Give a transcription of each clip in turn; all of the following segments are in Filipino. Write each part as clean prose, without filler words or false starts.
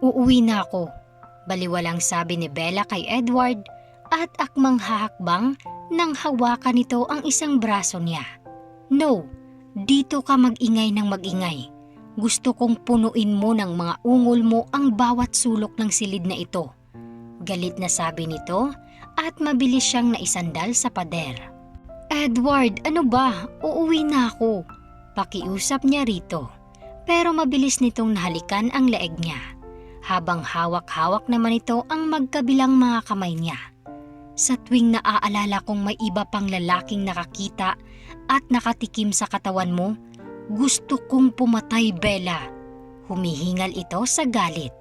Uuwi na ako, baliwalang sabi ni Bella kay Edward at akmang hahakbang nang hawakan nito ang isang braso niya. No, dito ka mag-ingay ng mag-ingay. Gusto kong punuin mo ng mga ungol mo ang bawat sulok ng silid na ito. Galit na sabi nito at mabilis siyang naisandal sa pader. Edward, ano ba? Uuwi na ako. Pakiusap niya rito. Pero mabilis nitong nahalikan ang leeg niya. Habang hawak-hawak naman ito ang magkabilang mga kamay niya. Sa tuwing naaalala kong may iba pang lalaking nakakita at nakatikim sa katawan mo, gusto kong pumatay, Bella. Humihingal ito sa galit.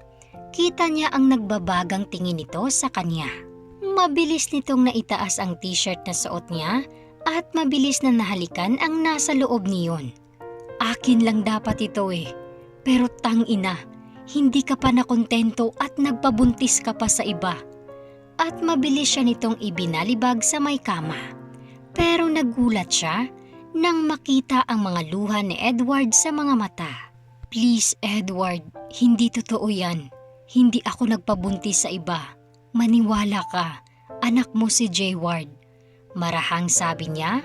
Kita niya ang nagbabagang tingin nito sa kanya. Mabilis nitong naitaas ang t-shirt na suot niya at mabilis na nahalikan ang nasa loob niyon. Akin lang dapat ito pero tangina, hindi ka pa nakontento at nagpabuntis ka pa sa iba. At mabilis siya nitong ibinalibag sa may kama. Pero nagulat siya nang makita ang mga luha ni Edward sa mga mata. Please Edward, hindi totoo yan. Hindi ako nagpabuntis sa iba. Maniwala ka, anak mo si Jayward. Marahang sabi niya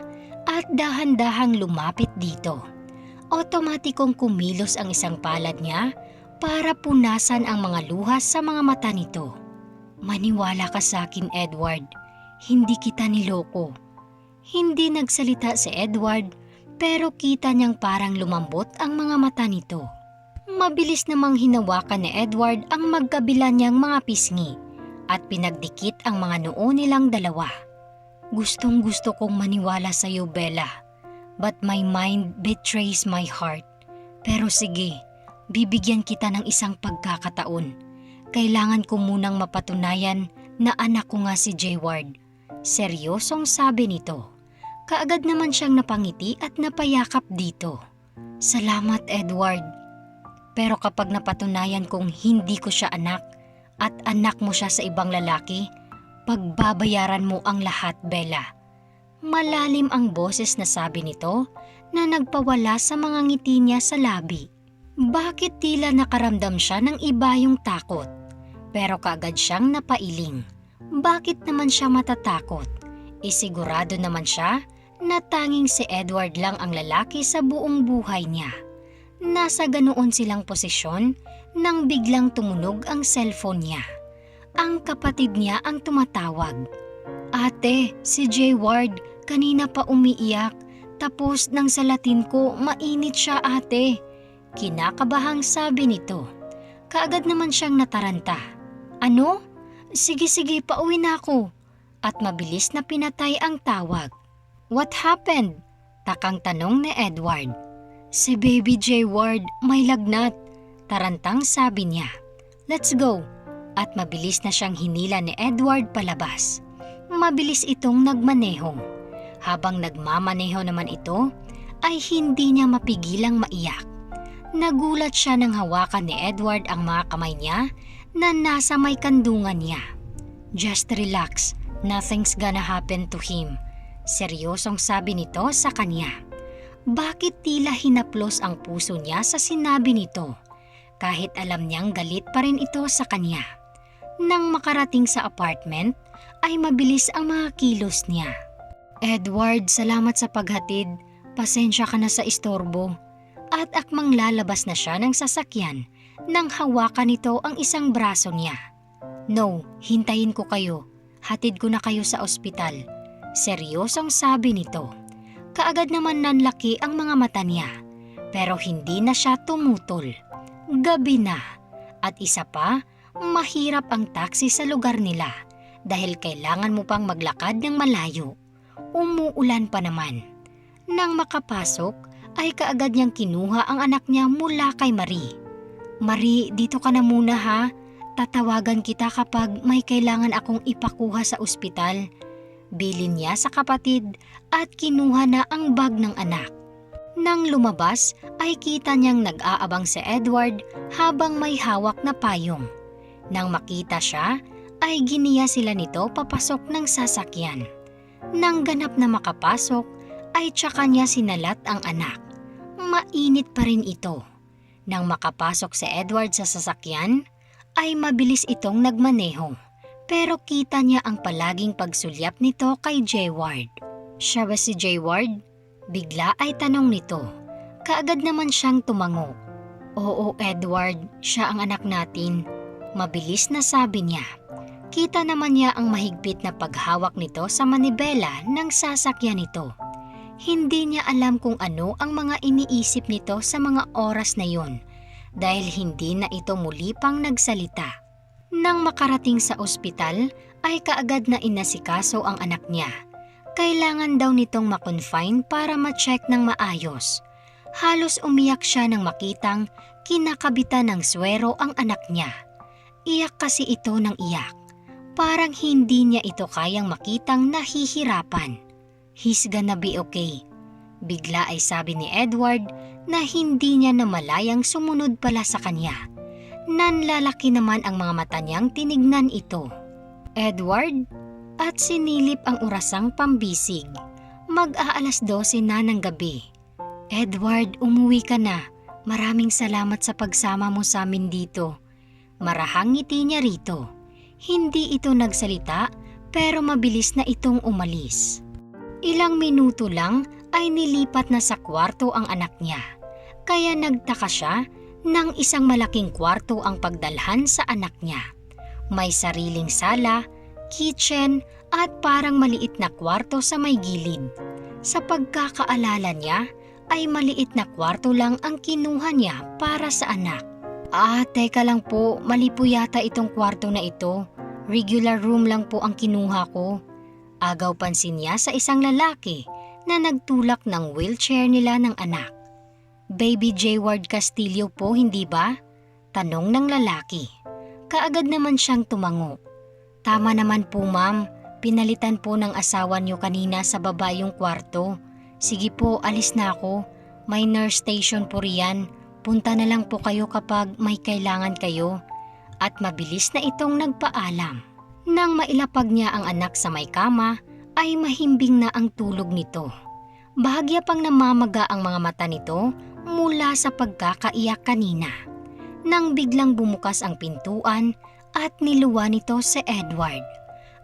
at dahan-dahang lumapit dito. Otomatikong kumilos ang isang palad niya para punasan ang mga luha sa mga mata nito. Maniwala ka sa akin, Edward. Hindi kita niloko. Hindi nagsalita si Edward pero kita niyang parang lumambot ang mga mata nito. Mabilis namang hinawakan ni Edward ang magkabila niyang mga pisngi at pinagdikit ang mga noo nilang dalawa. Gustong gusto kong maniwala sa iyo, Bella, but my mind betrays my heart. Pero sige, bibigyan kita ng isang pagkakataon. Kailangan ko munang mapatunayan na anak ko nga si Jayward. Seryosong sabi nito. Kaagad naman siyang napangiti at napayakap dito. Salamat, Edward. Pero kapag napatunayan kong hindi ko siya anak at anak mo siya sa ibang lalaki, pagbabayaran mo ang lahat, Bella. Malalim ang boses na sabi nito na nagpawala sa mga ngiti niya sa labi. Bakit tila nakaramdam siya ng iba yung takot? Pero kaagad siyang napailing. Bakit naman siya matatakot? Isigurado naman siya na tanging si Edward lang ang lalaki sa buong buhay niya. Nasa ganoon silang posisyon nang biglang tumunog ang cellphone niya. Ang kapatid niya ang tumatawag. Ate, si Jayward, kanina pa umiiyak. Tapos nang salatin ko, mainit siya ate. Kinakabahang sabi nito. Kaagad naman siyang nataranta. Ano? Sige, pauwi na ako. At mabilis na pinatay ang tawag. What happened? Takang tanong ni Edward. Si Baby Jayward may lagnat. Tarantang sabi niya. Let's go. At mabilis na siyang hinila ni Edward palabas. Mabilis itong nagmaneho. Habang nagmamaneho naman ito, ay hindi niya mapigilang maiyak. Nagulat siya nang hawakan ni Edward ang mga kamay niya na nasa may kandungan niya. Just relax, nothing's gonna happen to him. Seryosong sabi nito sa kanya. Bakit tila hinaplos ang puso niya sa sinabi nito? Kahit alam niyang galit pa rin ito sa kanya. Nang makarating sa apartment, ay mabilis ang mga kilos niya. Edward, salamat sa paghatid. Pasensya ka na sa istorbo. At akmang lalabas na siya ng sasakyan nang hawakan nito ang isang braso niya. No, hintayin ko kayo. Hatid ko na kayo sa ospital. Seryosong sabi nito. Kaagad naman nanlaki ang mga mata niya. Pero hindi na siya tumutol. Gabi na. At isa pa, mahirap ang taxi sa lugar nila dahil kailangan mo pang maglakad ng malayo. Umuulan pa naman. Nang makapasok, ay kaagad niyang kinuha ang anak niya mula kay Marie. Marie, dito ka na muna ha. Tatawagan kita kapag may kailangan akong ipakuha sa ospital. Bilin niya sa kapatid at kinuha na ang bag ng anak. Nang lumabas ay kita niyang nag-aabang si Edward habang may hawak na payong. Nang makita siya ay giniya sila nito papasok ng sasakyan. Nang ganap na makapasok ay tsaka niya sinalat ang anak. Mainit pa rin ito. Nang makapasok si Edward sa sasakyan ay mabilis itong nagmaneho. Pero kita niya ang palaging pagsulyap nito kay Jayward. Siya ba si Jayward? Bigla ay tanong nito. Kaagad naman siyang tumango. Oo, Edward, siya ang anak natin. Mabilis na sabi niya. Kita naman niya ang mahigpit na paghawak nito sa manibela ng sasakyan nito. Hindi niya alam kung ano ang mga iniisip nito sa mga oras na yun dahil hindi na ito muli pang nagsalita. Nang makarating sa ospital ay kaagad na inasikaso ang anak niya. Kailangan daw nitong makonfine para ma-check ng maayos. Halos umiyak siya nang makitang kinakabitan ng swero ang anak niya. Iyak kasi ito ng iyak. Parang hindi niya ito kayang makitang nahihirapan. He's gonna be okay. Bigla ay sabi ni Edward na hindi niya namalayang sumunod pala sa kanya. Nanlalaki naman ang mga mata niyang tinignan ito. Edward? At sinilip ang orasang pambisig. Mag-aalas 12 na ng gabi. Edward, umuwi ka na. Maraming salamat sa pagsama mo sa amin dito. Marahang ngiti niya rito. Hindi ito nagsalita pero mabilis na itong umalis. Ilang minuto lang ay nilipat na sa kwarto ang anak niya. Kaya nagtaka siya nang isang malaking kwarto ang pagdalhan sa anak niya. May sariling sala, kitchen at parang maliit na kwarto sa may gilid. Sa pagkakaalala niya ay maliit na kwarto lang ang kinuha niya para sa anak. Teka lang po, mali po yata itong kwarto na ito. Regular room lang po ang kinuha ko. Agaw pansin niya sa isang lalaki na nagtulak ng wheelchair nila ng anak. Baby Jayward Castillo po, hindi ba? Tanong ng lalaki. Kaagad naman siyang tumango. Tama naman po ma'am, pinalitan po ng asawa niyo kanina sa baba yung kwarto. Sige po, alis na ako. May nurse station po riyan. Punta na lang po kayo kapag may kailangan kayo. At mabilis na itong nagpaalam. Nang mailapag niya ang anak sa may kama, ay mahimbing na ang tulog nito. Bahagya pang namamaga ang mga mata nito mula sa pagkakaiyak kanina. Nang biglang bumukas ang pintuan at niluwa nito si Edward.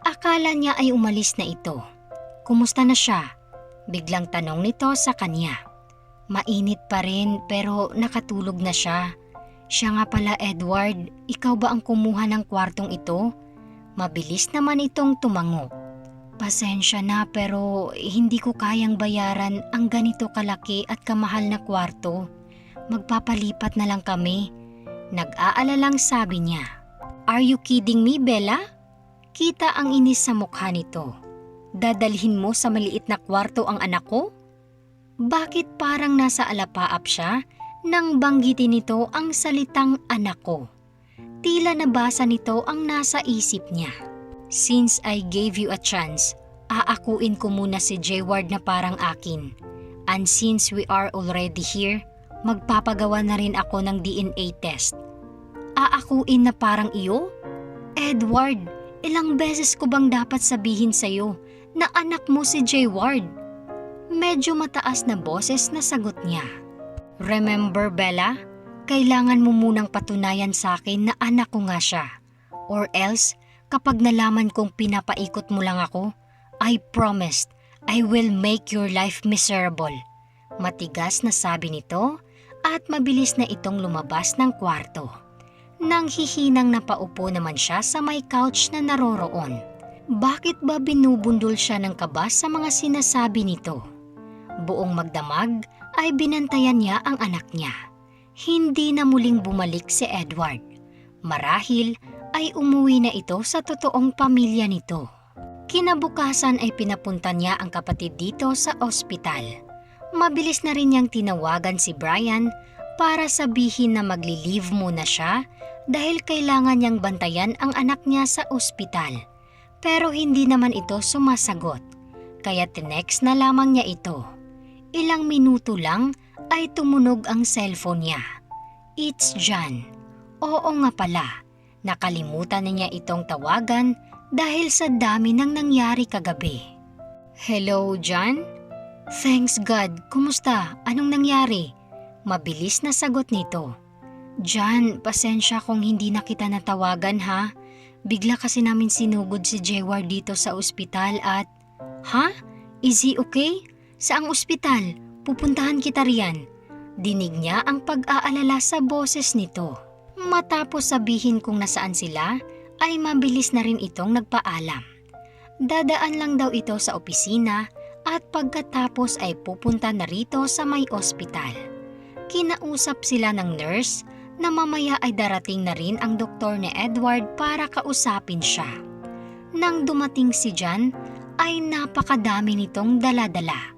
Akala niya ay umalis na ito. Kumusta na siya? Biglang tanong nito sa kanya. Mainit pa rin pero nakatulog na siya. Siya nga pala Edward, ikaw ba ang kumuha ng kwartong ito? Mabilis naman itong tumango. Pasensya na pero hindi ko kayang bayaran ang ganito kalaki at kamahal na kwarto. Magpapalipat na lang kami. Nag-aalalang sabi niya. Are you kidding me, Bella? Kita ang inis sa mukha nito. Dadalhin mo sa maliit na kwarto ang anak ko? Bakit parang nasa alapaap siya nang banggitin nito ang salitang anak ko? Tila nabasa nito ang nasa isip niya. Since I gave you a chance, aakuin ko muna si Jayward na parang akin. And since we are already here, magpapagawa na rin ako ng DNA test. Aakuin na parang iyo? Edward, ilang beses ko bang dapat sabihin sa'yo na anak mo si Jayward? Medyo mataas na boses na sagot niya. Remember Bella, kailangan mo munang patunayan sa akin na anak ko nga siya. Or else, kapag nalaman kong pinapaikot mo lang ako, I promised I will make your life miserable. Matigas na sabi nito at mabilis na itong lumabas ng kwarto. Nang hihinang napaupo naman siya sa may couch na naroroon. Bakit ba binubundol siya ng kaba sa mga sinasabi nito? Buong magdamag ay binantayan niya ang anak niya. Hindi na muling bumalik si Edward. Marahil ay umuwi na ito sa totoong pamilya nito. Kinabukasan ay pinapunta niya ang kapatid dito sa ospital. Mabilis na rin niyang tinawagan si Brian para sabihin na magli-leave muna siya dahil kailangan niyang bantayan ang anak niya sa ospital. Pero hindi naman ito sumasagot, kaya tinext na lamang niya ito. Ilang minuto lang ay tumunog ang cellphone niya. It's John. Oo nga pala. Nakalimutan na niya itong tawagan dahil sa dami ng nangyari kagabi. Hello, John? Thanks God. Kumusta? Anong nangyari? Mabilis na sagot nito. Jan, pasensya kung hindi na kita natawagan ha. Bigla kasi namin sinugod si Jayward dito sa ospital at... Ha? Is he okay? Saang ospital? Pupuntahan kita riyan. Dinig niya ang pag-aalala sa boses nito. Matapos sabihin kung nasaan sila, ay mabilis na rin itong nagpaalam. Dadaan lang daw ito sa opisina at pagkatapos ay pupunta na rito sa may ospital. Kinausap sila ng nurse na mamaya ay darating na rin ang doktor ni Edward para kausapin siya. Nang dumating si Jan, ay napakadami nitong dala-dala.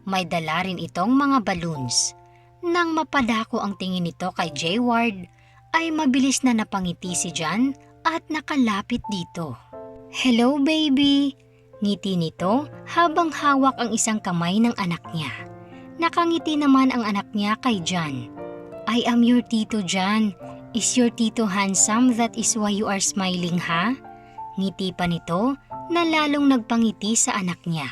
May dala rin itong mga balloons. Nang mapadako ang tingin nito kay Jayward, ay mabilis na napangiti si Jan at nakalapit dito. "Hello baby!" Ngiti nito habang hawak ang isang kamay ng anak niya. Nakangiti naman ang anak niya kay Jan. "I am your Tito Jan. Is your Tito handsome, that is why you are smiling ha?" Ngiti pa nito na lalong nagpangiti sa anak niya.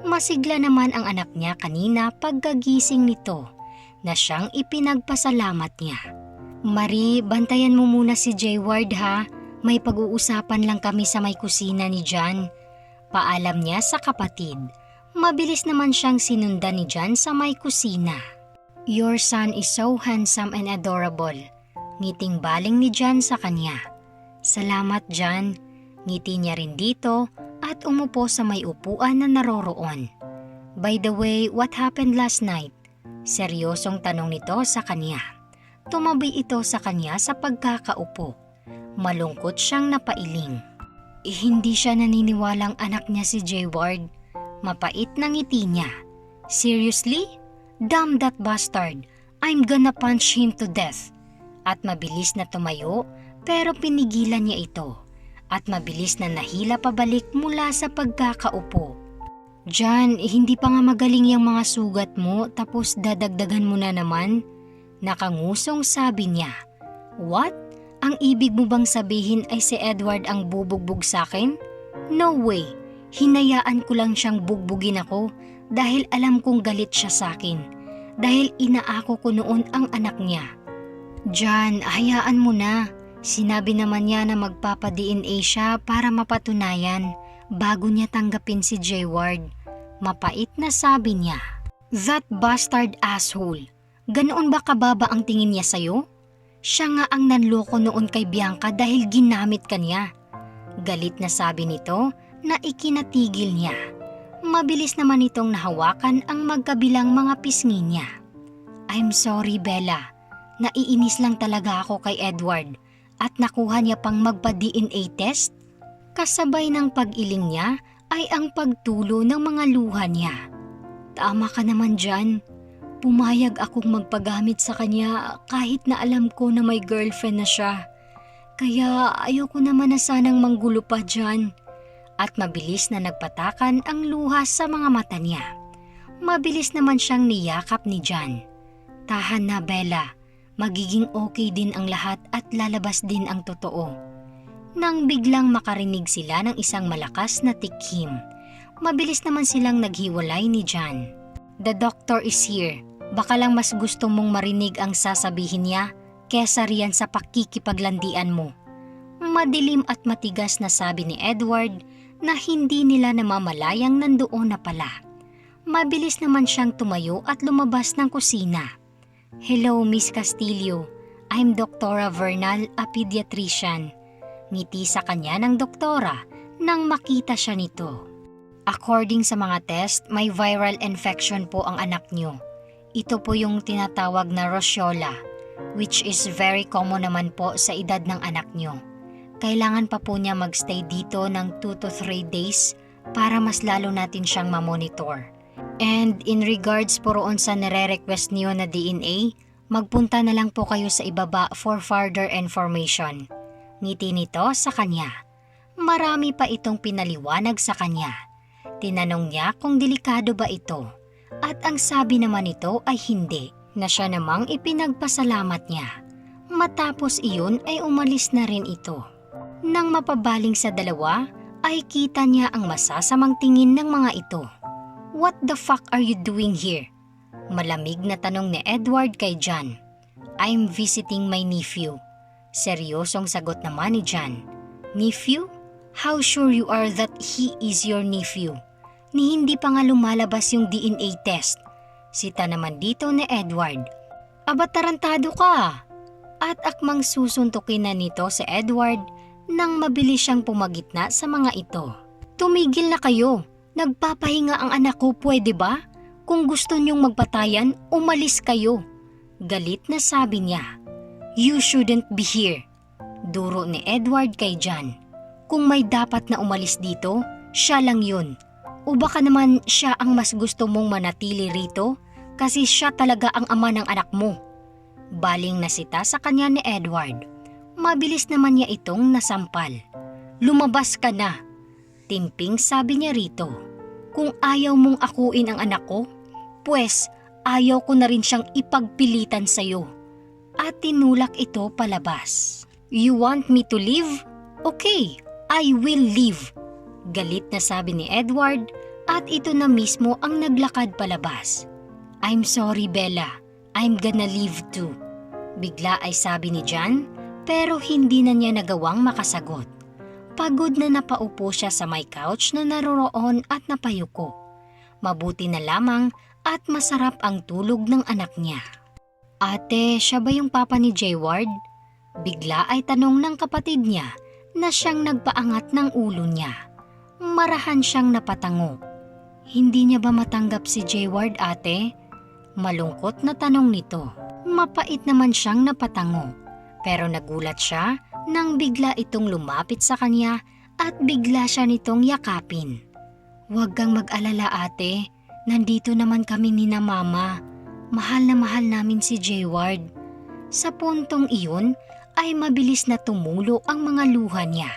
Masigla naman ang anak niya kanina pagkagising nito na siyang ipinagpasalamat niya. "Marie, bantayan mo muna si Jayward ha. May pag-uusapan lang kami sa may kusina ni Jan." Paalam niya sa kapatid. Mabilis naman siyang sinundan ni Jan sa may kusina. "Your son is so handsome and adorable." Ngiting baling ni Jan sa kanya. "Salamat Jan." Ngiti niya rin dito at umupo sa may upuan na naroroon. "By the way, what happened last night?" Seryosong tanong nito sa kanya. Tumabi ito sa kanya sa pagkakaupo. Malungkot siyang napailing. Hindi siya naniniwalang anak niya si Jayward. Mapait na ngiti niya. "Seriously? Damn that bastard. I'm gonna punch him to death." At mabilis na tumayo pero pinigilan niya ito. At mabilis na nahila pabalik mula sa pagkakaupo. "Jan, hindi pa nga magaling yung mga sugat mo tapos dadagdagan mo na naman." Nakangusong sabi niya. "What? Ang ibig mo bang sabihin ay si Edward ang bubugbog sa akin? No way. Hinayaan ko lang siyang bugbugin ako dahil alam kong galit siya sa akin. Dahil inaako ko noon ang anak niya." "Jan, hayaan mo na. Sinabi naman niya na magpapa-DNA siya para mapatunayan bago niya tanggapin si Jayward." Mapait na sabi niya. "That bastard asshole. Ganoon ba kababa ang tingin niya sa'yo? Siya nga ang nanloko noon kay Bianca dahil ginamit ka niya." Galit na sabi nito na ikinatigil niya. Mabilis naman itong nahawakan ang magkabilang mga pisngi niya. "I'm sorry Bella. Naiinis lang talaga ako kay Edward at nakuha niya pang magpa-DNA test." Kasabay ng pag-iling niya ay ang pagtulo ng mga luha niya. "Tama ka naman dyan. Pumayag akong magpagamit sa kanya kahit na alam ko na may girlfriend na siya. Kaya ayoko naman na sanang manggulo pa dyan." At mabilis na nagpatakan ang luha sa mga mata niya. Mabilis naman siyang niyakap ni Jan. "Tahan na Bella. Magiging okay din ang lahat at lalabas din ang totoo." Nang biglang makarinig sila ng isang malakas na tikhim, mabilis naman silang naghiwalay ni Jan. "The doctor is here. Baka lang mas gusto mong marinig ang sasabihin niya kesa riyan sa pakikipaglandian mo." Madilim at matigas na sabi ni Edward na hindi nila namamalayang nandoon na pala. Mabilis naman siyang tumayo at lumabas ng kusina. "Hello Miss Castillo. I'm Doktora Vernal, a pediatrician." Ngiti sa kanya ng doktora nang makita siya nito. "According sa mga test, may viral infection po ang anak niyo. Ito po yung tinatawag na roseola, which is very common naman po sa edad ng anak niyo. Kailangan pa po niya magstay dito ng 2 to 3 days para mas lalo natin siyang mamonitor. And in regards po roon sa nire-request niyo na DNA, magpunta na lang po kayo sa ibaba for further information." Ngiti nito sa kanya. Marami pa itong pinaliwanag sa kanya. Tinanong niya kung delikado ba ito. At ang sabi naman nito ay hindi, na siya namang ipinagpasalamat niya. Matapos iyon ay umalis na rin ito. Nang mapabaling sa dalawa, ay kita niya ang masasamang tingin ng mga ito. "What the fuck are you doing here?" Malamig na tanong ni Edward kay Jan. I'm visiting my nephew. Seryosong sagot naman ni John. Nephew? How sure you are that he is your nephew? Ni hindi pa nga lumalabas yung DNA test. Sita naman dito ni Edward. Aba tarantado ka! At akmang susuntukin na nito si Edward nang mabilis siyang pumagitna sa mga ito. Tumigil na kayo! Nagpapahinga ang anak ko, pwede ba? Kung gusto niyong magpatayan, umalis kayo. Galit na sabi niya. You shouldn't be here. Duro ni Edward kay John. Kung may dapat na umalis dito, siya lang yun. O baka naman siya ang mas gusto mong manatili rito kasi siya talaga ang ama ng anak mo. Baling nasita sa kanya ni Edward. Mabilis naman niya itong nasampal. Lumabas ka na. Timping sabi niya rito. Kung ayaw mong akuin ang anak ko, pues ayaw ko na rin siyang ipagpilitan sa'yo. At tinulak ito palabas. You want me to leave? Okay, I will leave. Galit na sabi ni Edward at ito na mismo ang naglakad palabas. I'm sorry Bella, I'm gonna leave too. Bigla ay sabi ni John pero hindi na niya nagawang makasagot. Pagod na napaupo siya sa may couch na naroroon at napayuko. Mabuti na lamang at masarap ang tulog ng anak niya. Ate, siya ba yung papa ni Jayward? Bigla ay tanong ng kapatid niya na siyang nagpaangat ng ulo niya. Marahan siyang napatango. Hindi niya ba matanggap si Jayward, ate? Malungkot na tanong nito. Mapait naman siyang napatango. Pero nagulat siya nang bigla itong lumapit sa kanya at bigla siya nitong yakapin. Huwag kang mag-alala ate, nandito naman kami ni na mama. Mahal na mahal namin si Jayward. Sa puntong iyon ay mabilis na tumulo ang mga luha niya.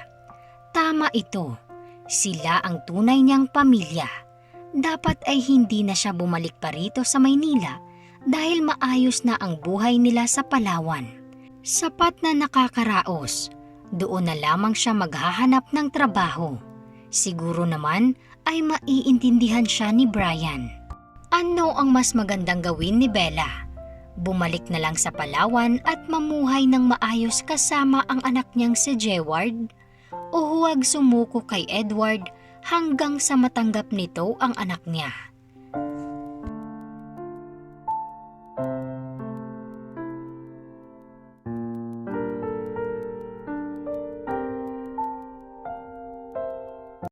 Tama ito, sila ang tunay niyang pamilya. Dapat ay hindi na siya bumalik pa rito sa Maynila dahil maayos na ang buhay nila sa Palawan. Sapat na nakakaraos, doon na lamang siya maghahanap ng trabaho. Siguro naman ay maiintindihan siya ni Brian. Ano ang mas magandang gawin ni Bella? Bumalik na lang sa Palawan at mamuhay ng maayos kasama ang anak niyang si Jayward? O huwag sumuko kay Edward hanggang sa matanggap nito ang anak niya?